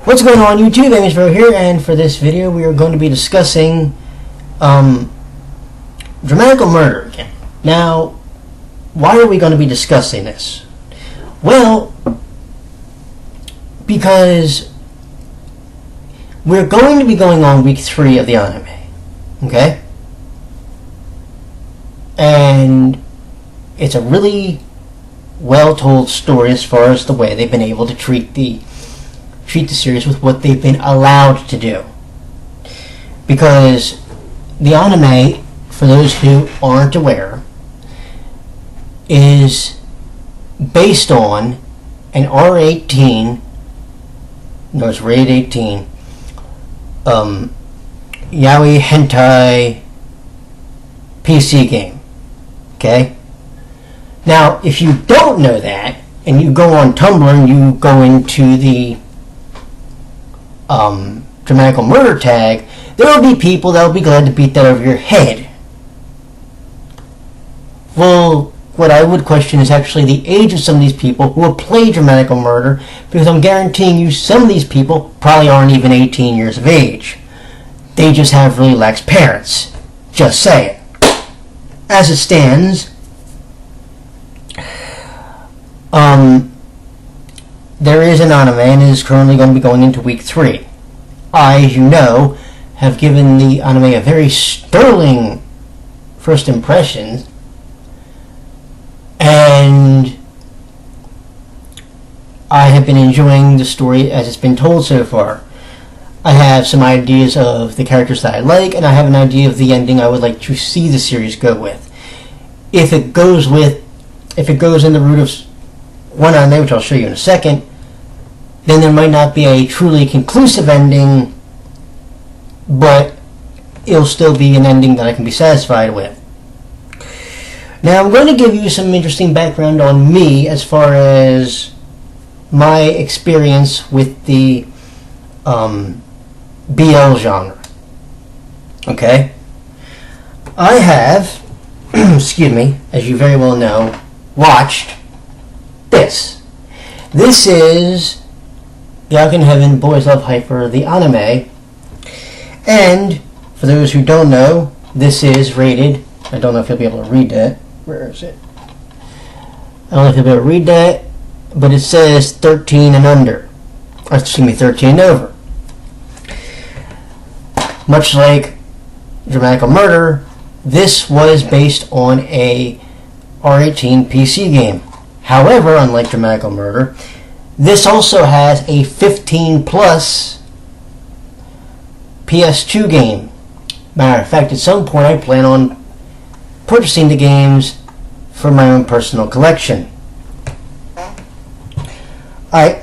What's going on YouTube? Amisbro here, and for this video we are going to be discussing Dramatical Murder again. Now, why are we going to be discussing this? Well, because we're going to be going on week 3 of the anime, okay? And it's a really well-told story as far as the way they've been able to treat the series with what they've been allowed to do. Because the anime, for those who aren't aware, is based on an R18, no, it's rated 18, Yaoi hentai PC game. Okay? Now, if you don't know that, and you go on Tumblr and you go into the Dramatical Murder tag, there will be people that will be glad to beat that over your head. Well, what I would question is actually the age of some of these people who will play Dramatical Murder, because I'm guaranteeing you some of these people probably aren't even 18 years of age. They just have really lax parents. Just say it. As it stands, there is an anime and it is currently going to be going into week 3. I, as you know, have given the anime a very sterling first impression, and I have been enjoying the story as it's been told so far. I have some ideas of the characters that I like, and I have an idea of the ending I would like to see the series go with. If it goes in the route of one anime, which I'll show you in a second, then there might not be a truly conclusive ending, but it'll still be an ending that I can be satisfied with. Now, I'm going to give you some interesting background on me as far as my experience with the BL genre. Okay? I have, excuse me, as you very well know, watched this. This is Yaoi in Heaven, Boys Love Hyper, the anime. And for those who don't know, this is rated, I don't know if you'll be able to read that. Where is it? I don't know if you'll be able to read that, but it says 13 and under. Or, excuse me, 13 and over. Much like Dramatical Murder, this was based on a R18 PC game. However, unlike Dramatical Murder, this also has a 15 plus PS2 game. Matter of fact, at some point I plan on purchasing the games for my own personal collection. I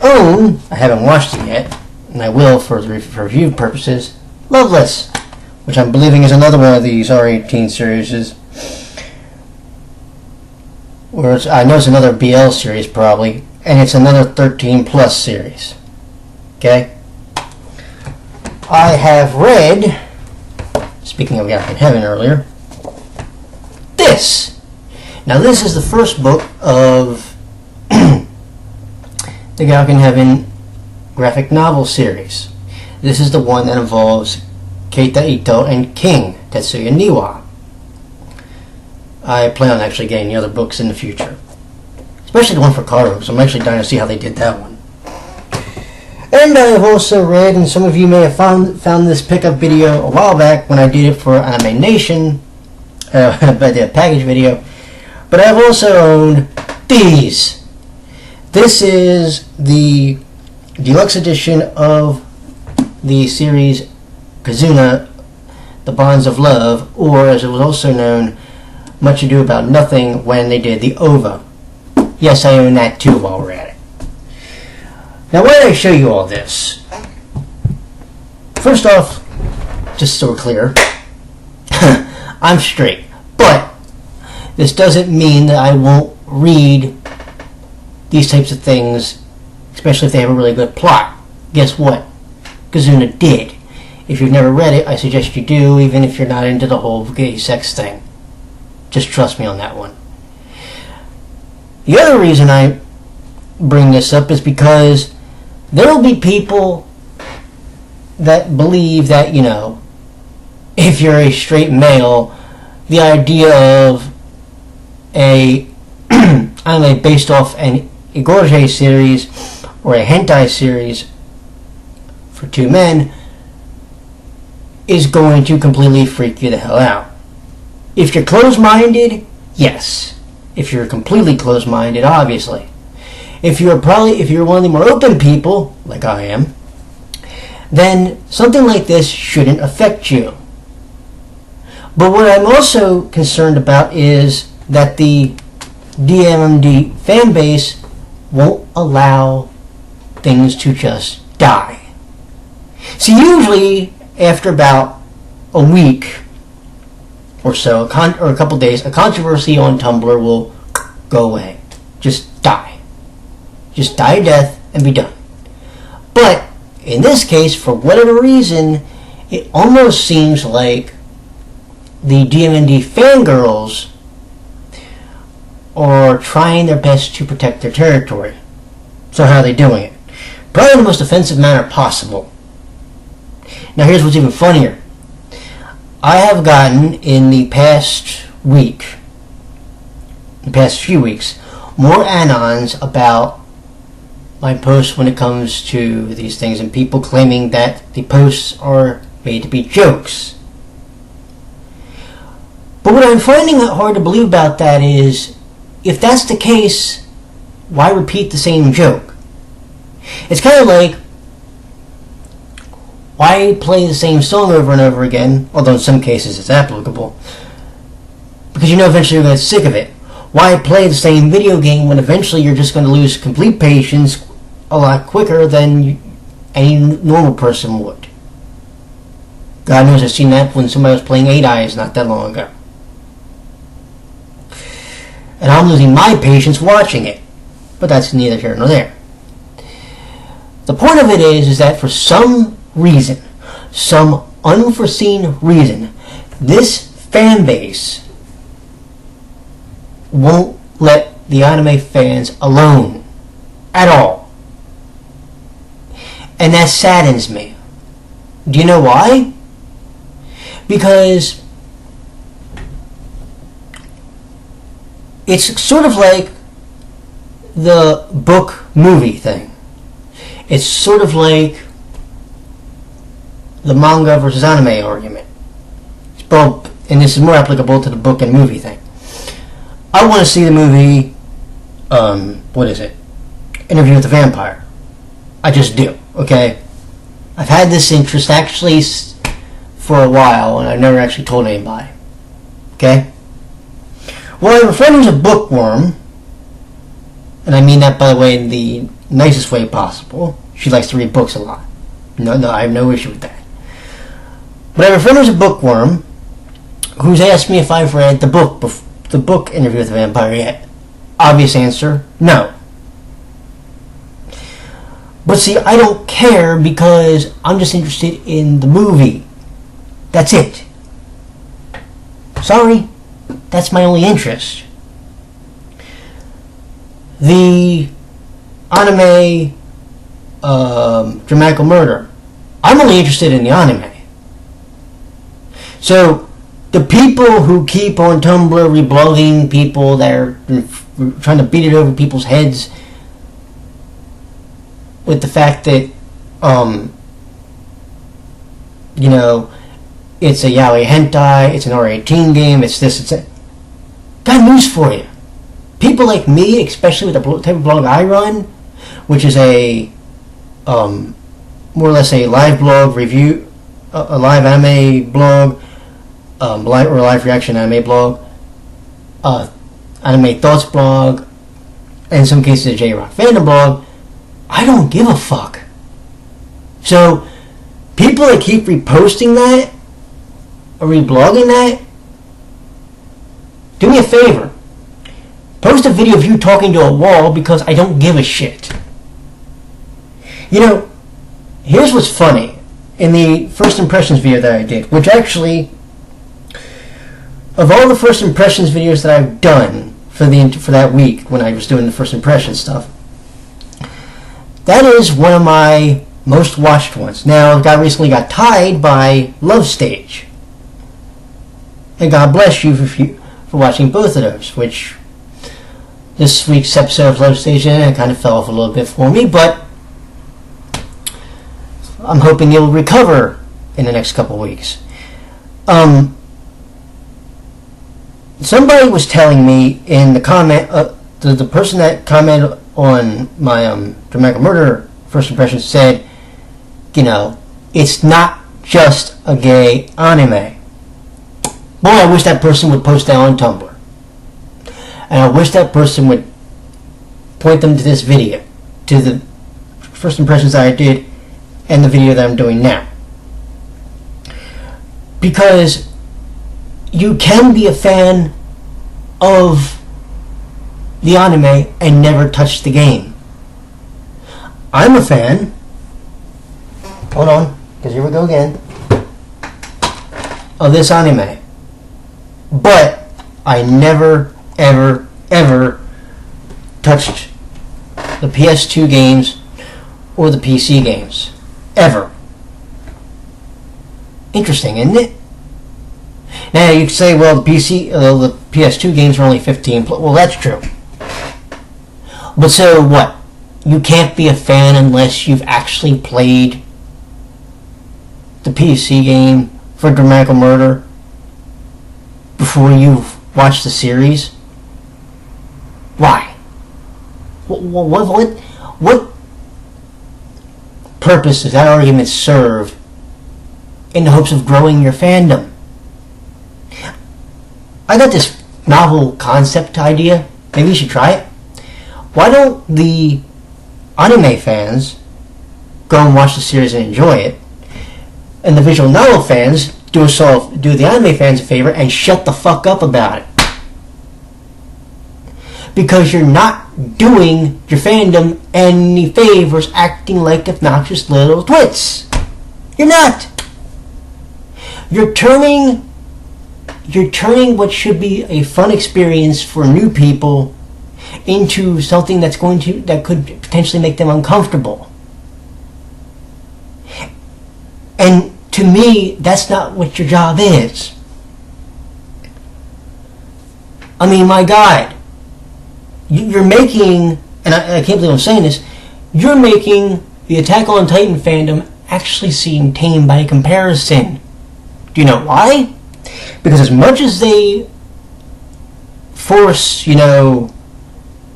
haven't watched it yet, and I will for review purposes, Loveless, which I'm believing is another one of these R18 series. Or I know it's another BL series probably, and it's another 13 plus series. Okay? I have read, speaking of Yaoi in Heaven earlier, this. Now this is the first book of the Yaoi in Heaven graphic novel series. This is the one that involves Keita Ito and King Tetsuya Niwa. I plan on actually getting the other books in the future, especially the one for Karu, so I'm actually dying to see how they did that one. And I have also read, and some of you may have found this pickup video a while back when I did it for Anime Nation, I did a package video, but I've also owned these. This is the deluxe edition of the series Kazuna, The Bonds of Love, or as it was also known, Much Ado About Nothing, when they did the OVA. Yes, I own that too while we're at it. Now, why did I show you all this? First off, just so we're clear, I'm straight. But this doesn't mean that I won't read these types of things, especially if they have a really good plot. Guess what? Kazuna did. If you've never read it, I suggest you do, even if you're not into the whole gay sex thing. Just trust me on that one. The other reason I bring this up is because there will be people that believe that, you know, if you're a straight male, the idea of a anime based off a gorge series or a hentai series for two men is going to completely freak you the hell out. If you're closed-minded, yes. If you're completely closed-minded, obviously. If you're one of the more open people, like I am, then something like this shouldn't affect you. But what I'm also concerned about is that the DMMd fanbase won't allow things to just die. See, usually after about a week or so, or a couple days, a controversy on Tumblr will go away. Just die. Just die a death and be done. But in this case, for whatever reason, it almost seems like the DMMd fangirls are trying their best to protect their territory. So how are they doing it? Probably in the most offensive manner possible. Now here's what's even funnier. I have gotten in the past week, the past few weeks, more anons about my posts when it comes to these things, and people claiming that the posts are made to be jokes. But what I'm finding hard to believe about that is, if that's the case, why repeat the same joke? It's kind of like, why play the same song over and over again, although in some cases it's applicable, because you know eventually you're going to get sick of it. Why play the same video game when eventually you're just going to lose complete patience a lot quicker than any normal person would? God knows I've seen that when somebody was playing 8 Eyes not that long ago. And I'm losing my patience watching it. But that's neither here nor there. The point of it is that for some reason, some unforeseen reason, this fan base won't let the anime fans alone at all. And that saddens me. Do you know why? Because it's sort of like the book movie thing. It's sort of like the manga versus anime argument. It's both, and this is more applicable to the book and movie thing. I want to see the movie, what is it? Interview with the Vampire. I just do, okay? I've had this interest actually for a while, and I've never actually told anybody. Okay? Well, I have a friend who's a bookworm, and I mean that, by the way, in the nicest way possible. She likes to read books a lot. No, I have no issue with that. But I have a friend who's a bookworm who's asked me if I've read the book Interview with the Vampire yet. Obvious answer, no. But see, I don't care because I'm just interested in the movie. That's it. Sorry, that's my only interest. The anime Dramatical Murder, I'm only interested in the anime. So the people who keep on Tumblr reblogging people that are trying to beat it over people's heads with the fact that you know, it's a yaoi hentai, it's an R18 game, it's this, it's that. Got news for you. People like me, especially with the type of blog I run, which is a more or less a live blog review, a live anime blog, or a live reaction anime blog, anime thoughts blog, and in some cases a J-Rock fandom blog. I don't give a fuck. So people that keep reposting that or reblogging that, do me a favor. Post a video of you talking to a wall, because I don't give a shit. You know, here's what's funny. In the first impressions video that I did, which actually, of all the first impressions videos that I've done for that week when I was doing the first impression stuff, that is one of my most watched ones. Now, it recently got tied by Love Stage. And God bless you for watching both of those, which this week's episode of Love Stage kind of fell off a little bit for me, but I'm hoping you'll recover in the next couple of weeks. Somebody was telling me in the comment, the person that commented on my Dramatical Murder first impression said, you know, it's not just a gay anime. Boy, I wish that person would post that on Tumblr. And I wish that person would point them to this video, to the first impressions that I did and the video that I'm doing now. Because you can be a fan of the anime and never touch the game. I'm a fan. Hold on, because here we go again. Of this anime. But I never, ever, ever touched the PS2 games or the PC games. Ever. Interesting, isn't it? Now you could say, well, the PS2 games are only 15. Well, that's true. But so what? You can't be a fan unless you've actually played the PC game for Dramatical Murder before you've watched the series? Why? What purpose does that argument serve in the hopes of growing your fandom? I got this novel concept idea. Maybe you should try it. Why don't the anime fans go and watch the series and enjoy it, and the visual novel fans do the anime fans a favor and shut the fuck up about it? Because you're not doing your fandom any favors acting like obnoxious little twits. You're not. You're turning what should be a fun experience for new people into something that could potentially make them uncomfortable. And to me, that's not what your job is. I mean, my God, you're making, and I can't believe I'm saying this, you're making the Attack on Titan fandom actually seem tame by comparison. Do you know why? Because as much as they force,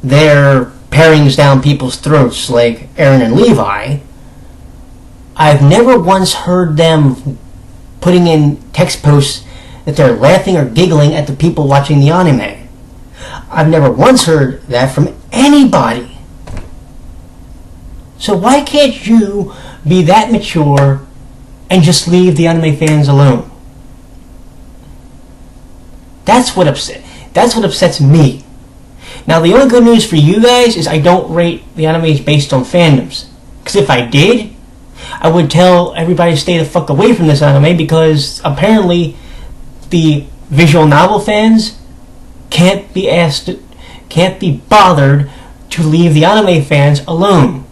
their pairings down people's throats like Aaron and Levi, I've never once heard them putting in text posts that they're laughing or giggling at the people watching the anime. I've never once heard that from anybody. So why can't you be that mature and just leave the anime fans alone? That's what upsets me. Now, the only good news for you guys is I don't rate the animes based on fandoms. Because if I did, I would tell everybody to stay the fuck away from this anime, because apparently the visual novel fans can't be bothered to leave the anime fans alone.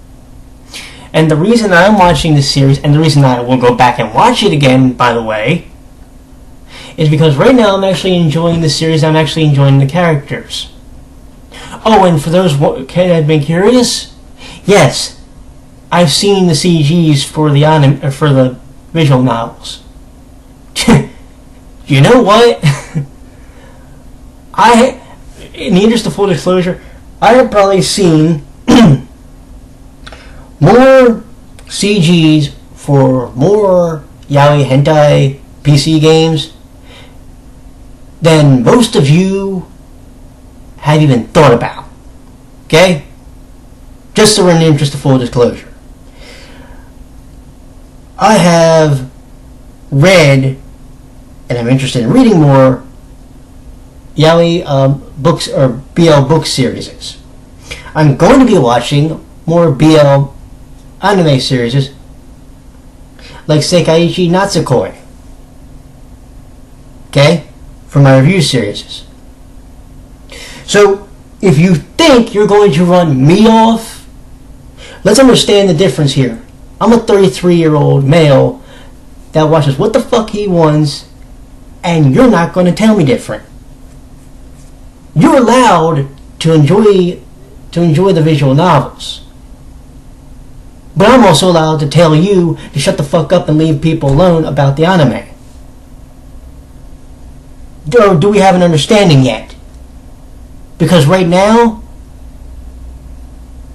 And the reason I'm watching this series, and the reason I will go back and watch it again, by the way, is because right now I'm actually enjoying the series. I'm actually enjoying the characters. Oh, and for those that have been curious, yes, I've seen the CGs for the for the visual novels. You know what? In the interest of full disclosure, I have probably seen more CGs for more yaoi hentai PC games than most of you have even thought about. Okay? Just so we're in the interest of full disclosure. I have read, and I'm interested in reading more, yaoi books or BL book series. I'm going to be watching more BL anime series like Sekaiichi Natsukoi. Okay? For my review series. So, if you think you're going to run me off, let's understand the difference here. I'm a 33-year-old male that watches what the fuck he wants, and you're not going to tell me different. You're allowed to enjoy the visual novels, but I'm also allowed to tell you to shut the fuck up and leave people alone about the anime. Do we have an understanding yet? Because right now,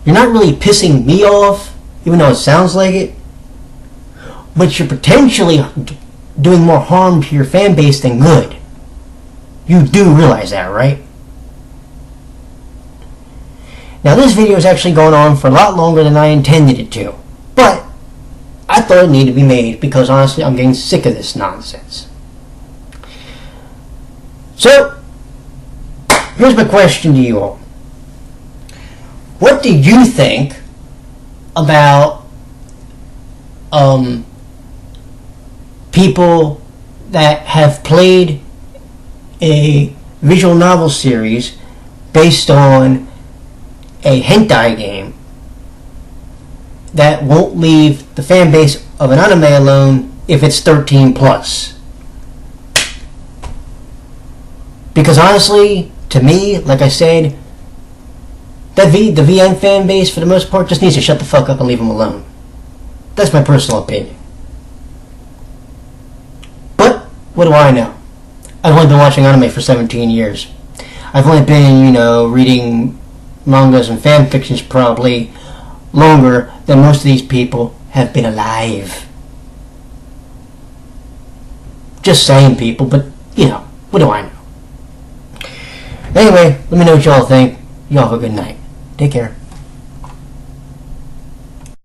you're not really pissing me off, even though it sounds like it, but you're potentially doing more harm to your fan base than good. You do realize that, right? Now, this video is actually going on for a lot longer than I intended it to, but I thought it needed to be made because honestly I'm getting sick of this nonsense. So, here's my question to you all. What do you think about people that have played a visual novel series based on a hentai game that won't leave the fan base of an anime alone if it's 13 plus? Because honestly, to me, like I said, the VN fan base for the most part just needs to shut the fuck up and leave them alone. That's my personal opinion. But what do I know? I've only been watching anime for 17 years. I've only been, reading mangas and fan fictions probably longer than most of these people have been alive. Just saying, people, but, what do I know? Anyway, let me know what y'all think. Y'all have a good night. Take care.